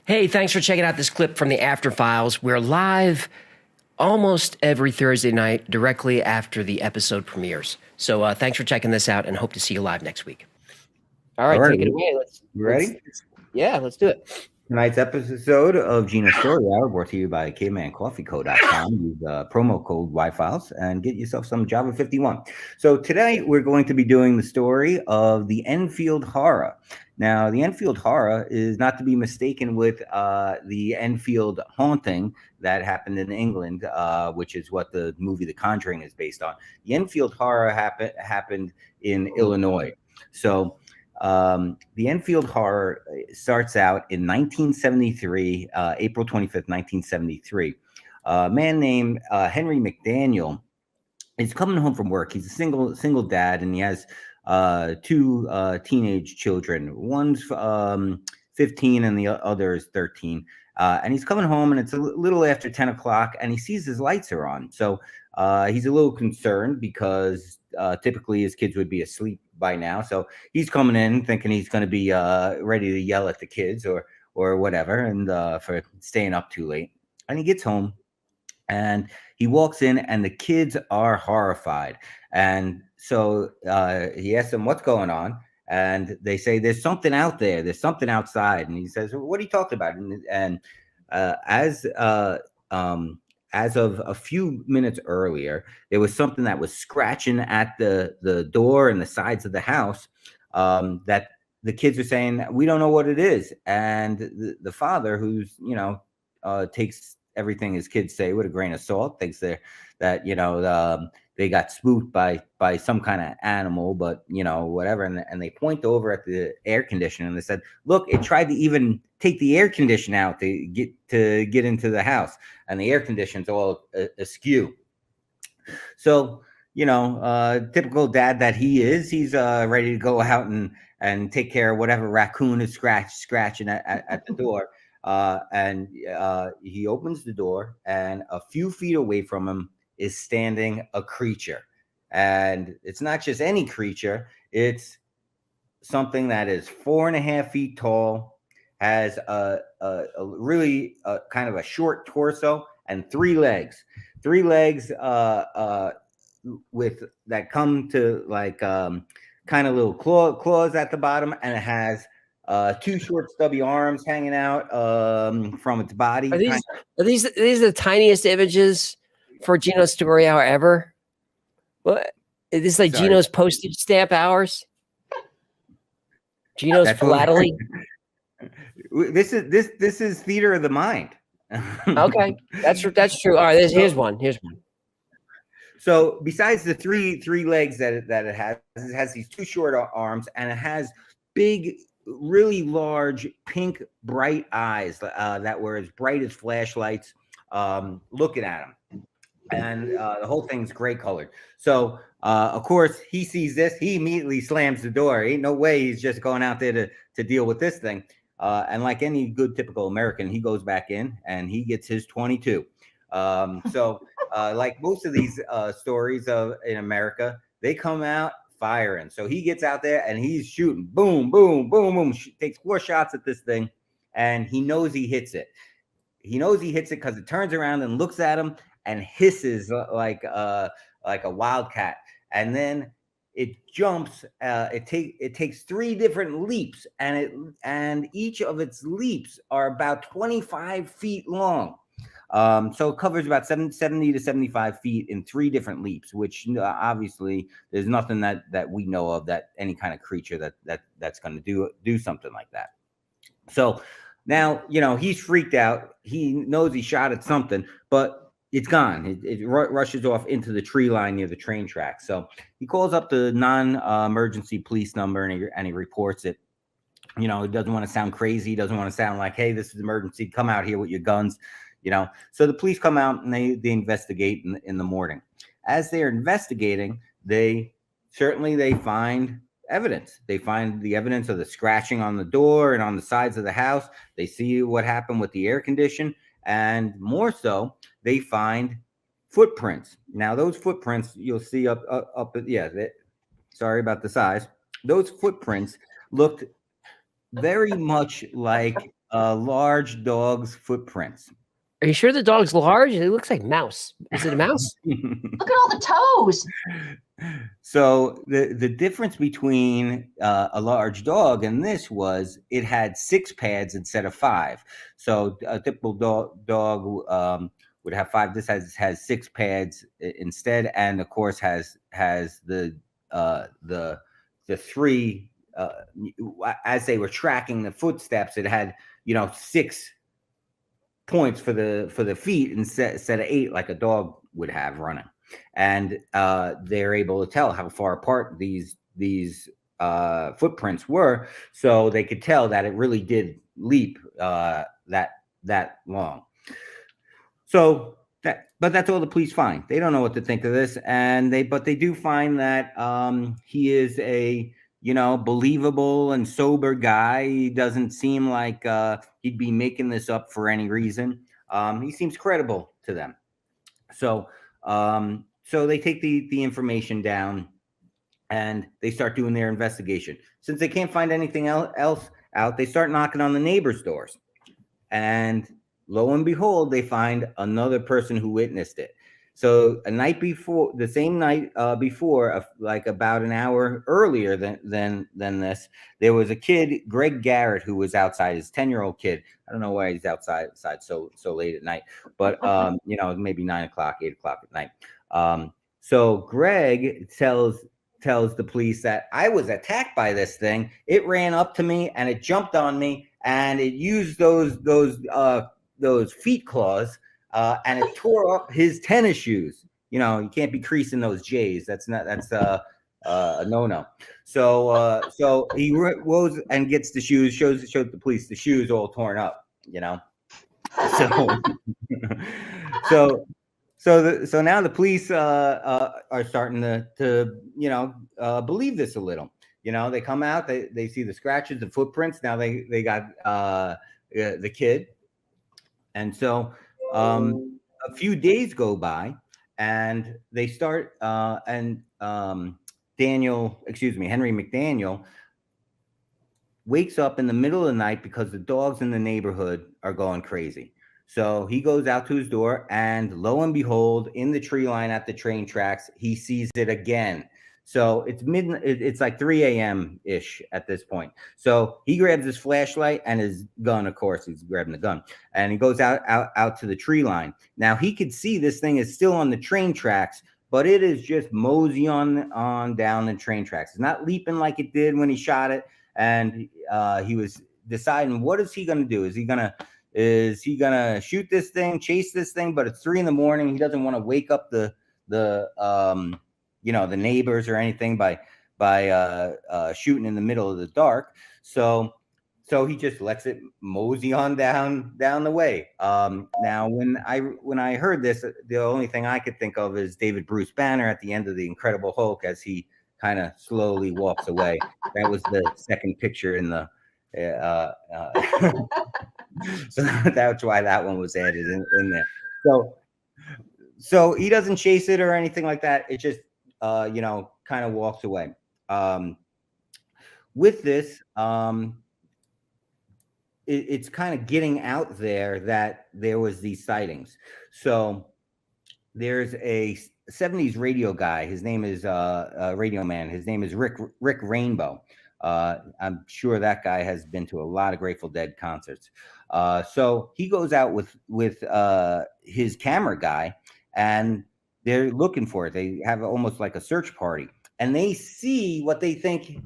Hey, thanks for checking out this clip from the After Files. We're live almost every Thursday night directly after the episode premieres. So thanks for checking this out and hope to see you live next week. All right, take it away. You ready? Let's do it. Tonight's episode of Ginos Story Hour brought to you by cavemancoffeeco.com. Use promo code YFiles and get yourself some Java 51. So today we're going to be doing the story of the Enfield Horror. Now, the Enfield Horror is not to be mistaken with the Enfield Haunting that happened in England, which is what the movie The Conjuring is based on. The Enfield Horror happened in Illinois. So the Enfield Horror starts out in 1973, April 25th, 1973. A man named Henry McDaniel is coming home from work. He's a single dad, and he has two teenage children. One's 15 and the other is 13. And he's coming home, and it's a little after 10 o'clock, and he sees his lights are on. So he's a little concerned because typically his kids would be asleep by now. So he's coming in thinking he's going to be ready to yell at the kids or whatever, and for staying up too late. And he gets home, and he walks in, and the kids are horrified. And so he asks them, "What's going on?" And they say, "There's something out there. There's something outside." And he says, "What are you talking about?" And as of a few minutes earlier, there was something that was scratching at the door and the sides of the house that the kids are saying, "We don't know what it is." And the father, who's, takes everything his kids say with a grain of salt, thinks that they got spooked by some kind of animal, but whatever. And they point over at the air conditioner and they said, "Look, it tried to even take the air condition out to get into the house, and the air conditioner's all askew." So typical dad that he is, he's ready to go out and take care of whatever raccoon is scratching at the door. And he opens the door, and a few feet away from him is standing a creature. And it's not just any creature, it's something that is 4.5 feet tall, has a really kind of a short torso and 3 legs with that come to like kind of little claws at the bottom, and it has 2 short stubby arms hanging out from its body. Are these the tiniest images for Ginos Story Hour ever? What is this, like Ginos postage stamp hours? Ginos philately. This is theater of the mind. Okay, that's true. All right, here's one. So besides the three legs that it has these 2 short arms, and it has big, really large, pink, bright eyes that were as bright as flashlights looking at him. And the whole thing's gray colored. So of course he sees this, he immediately slams the door. Ain't no way he's just going out there to deal with this thing. And like any good typical American, he goes back in and he gets his 22. So like most of these stories in America, they come out firing. So he gets out there and he's shooting, boom, boom, boom, boom. Takes 4 shots at this thing, and he knows he hits it. He knows he hits it because it turns around and looks at him and hisses like a wildcat, and then it jumps. It takes 3 different leaps, and each of its leaps are about 25 feet long. So it covers about 70 to 75 feet in 3 different leaps, which obviously there's nothing that we know of that any kind of creature that's going to do something like that. So now, he's freaked out. He knows he shot at something, but it's gone. It rushes off into the tree line near the train track. So he calls up the non-emergency police number, and he reports it. He doesn't want to sound crazy. He doesn't want to sound like, "Hey, this is emergency. Come out here with your guns." So the police come out and they investigate in the morning. As they're investigating, they find evidence. They find the evidence of the scratching on the door and on the sides of the house. They see what happened with the air condition, and more so, they find footprints. Now, those footprints you'll see up. Sorry about the size. Those footprints looked very much like a large dog's footprints. Are you sure the dog's large? It looks like mouse. Is it a mouse? Look at all the toes. So the difference between a large dog and this was it had 6 pads instead of 5. So a typical dog would have 5. This has 6 pads instead, and of course has the 3 as they were tracking the footsteps. It had 6 points for the feet instead of 8 like a dog would have running. And they're able to tell how far apart these footprints were, so they could tell that it really did leap that long. So but that's all the police find. They don't know what to think of this, but they do find that he is a believable and sober guy. He doesn't seem like he'd be making this up for any reason. He seems credible to them. So they take the information down and they start doing their investigation. Since they can't find anything else out, they start knocking on the neighbors' doors. And lo and behold, they find another person who witnessed it. So the same night before, like about an hour earlier than this, there was a kid, Greg Garrett, who was outside. His 10-year-old kid. I don't know why he's outside so late at night, but maybe 9 o'clock, 8 o'clock at night. So Greg tells the police that I was attacked by this thing. It ran up to me and it jumped on me and it used those feet claws. And it tore up his tennis shoes. You can't be creasing those J's. That's a no-no. So he goes and gets the shoes, shows the police the shoes all torn up. So now the police are starting to believe this a little. They come out, they see the scratches, the footprints. Now they got the kid, and so. A few days go by and they start Henry McDaniel wakes up in the middle of the night because the dogs in the neighborhood are going crazy. So he goes out to his door and lo and behold, in the tree line at the train tracks, he sees it again. So it's like 3 a.m. ish at this point. So he grabs his flashlight and his gun. Of course, he's grabbing the gun, and he goes out to the tree line. Now he could see this thing is still on the train tracks, but it is just mosey on down the train tracks. It's not leaping like it did when he shot it. And he was deciding, what is he going to do? Is he gonna shoot this thing, chase this thing? But it's 3 a.m. He doesn't want to wake up the neighbors or anything by shooting in the middle of the dark. So he just lets it mosey on down the way. Now, when I heard this, the only thing I could think of is David Bruce Banner at the end of The Incredible Hulk as he kind of slowly walks away. That was the second picture in the. So that's why that one was added in there. So he doesn't chase it or anything like that. It just kind of walks away. With this, it's kind of getting out there that there was these sightings. So there's a 70s radio guy. His name is Radio Man. His name is Rick Rainbow. I'm sure that guy has been to a lot of Grateful Dead concerts. So he goes out with his camera guy, and they're looking for it. They have almost like a search party, and they see what they think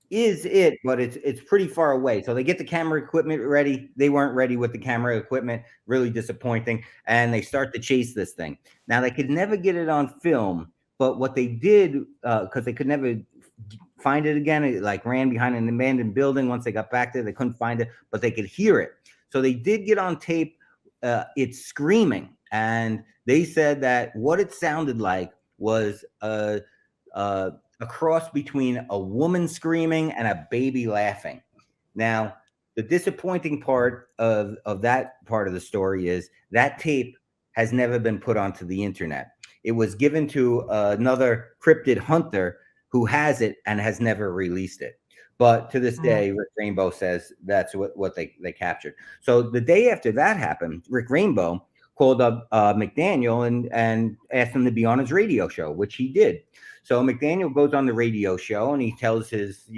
is it, but it's pretty far away. So they get the camera equipment ready. They weren't ready with the camera equipment. Really disappointing. And they start to chase this thing. Now they could never get it on film, but what they did, because they could never find it again, it like ran behind an abandoned building. Once they got back there, they couldn't find it, but they could hear it. So they did get on tape it screaming, and they said that what it sounded like was a cross between a woman screaming and a baby laughing. Now, the disappointing part of that part of the story is that tape has never been put onto the internet. It was given to another cryptid hunter who has it and has never released it. But to this day, Rick Rainbow says that's what they captured. So the day after that happened, Rick Rainbow called up McDaniel and asked him to be on his radio show, which he did. So McDaniel goes on the radio show and he tells his,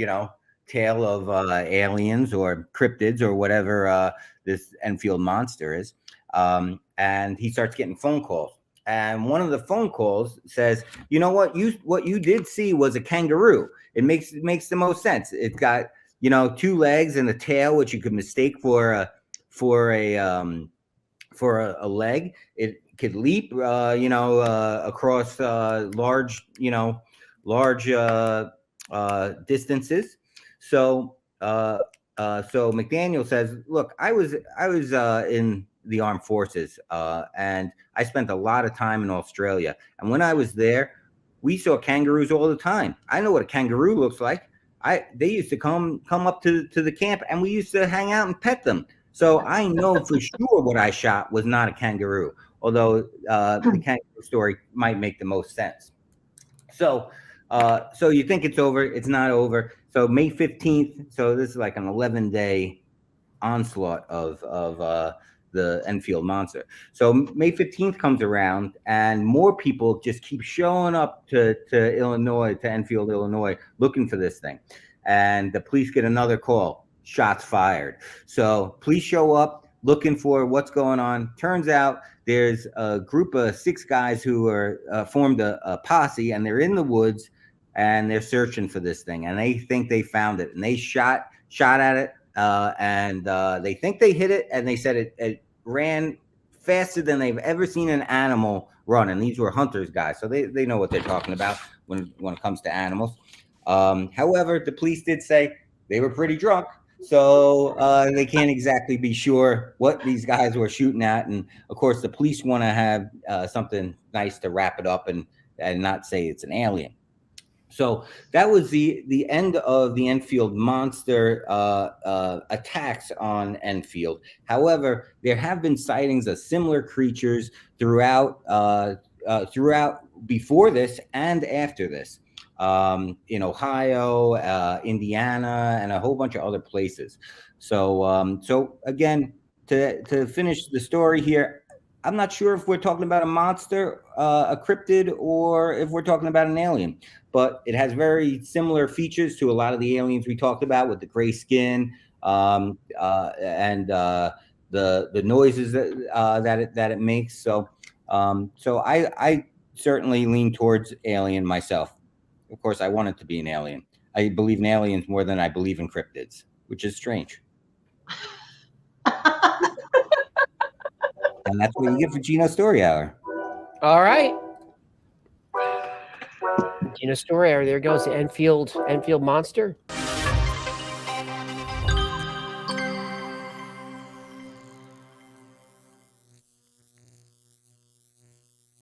tale of aliens or cryptids or whatever this Enfield monster is. And he starts getting phone calls. And one of the phone calls says, "You know what you did see was a kangaroo. It makes the most sense. It's got 2 legs and a tail, which you could mistake for a leg. It could leap, across large distances." So McDaniel says, "Look, I was in the armed forces, and I spent a lot of time in Australia. And when I was there, we saw kangaroos all the time. I know what a kangaroo looks like. They used to come up to the camp, and we used to hang out and pet them. So I know for sure what I shot was not a kangaroo, although the kangaroo story might make the most sense." So you think it's over. It's not over. So May 15th, so this is like an 11-day onslaught of the Enfield monster. So May 15th comes around and more people just keep showing up to Illinois, to Enfield, Illinois, looking for this thing. And the police get another call, shots fired. So police show up looking for what's going on. Turns out there's a group of 6 guys who are formed a posse, and they're in the woods and they're searching for this thing. And they think they found it, and they shot at it. And they think they hit it, and they said it ran faster than they've ever seen an animal run. And these were hunters guys, so they know what they're talking about when it comes to animals. However, the police did say they were pretty drunk, so they can't exactly be sure what these guys were shooting at. And of course, the police want to have something nice to wrap it up and not say it's an alien. So that was the end of the Enfield monster attacks on Enfield. However, there have been sightings of similar creatures throughout before this and after this, in Ohio, Indiana, and a whole bunch of other places. So again, to finish the story here, I'm not sure if we're talking about a monster, a cryptid, or if we're talking about an alien, but it has very similar features to a lot of the aliens we talked about, with the gray skin and the noises that it makes. So I certainly lean towards alien myself. Of course, I want it to be an alien. I believe in aliens more than I believe in cryptids, which is strange. And that's what you get for Ginos Story Hour. All right. Ginos Story Hour. There goes the Enfield monster.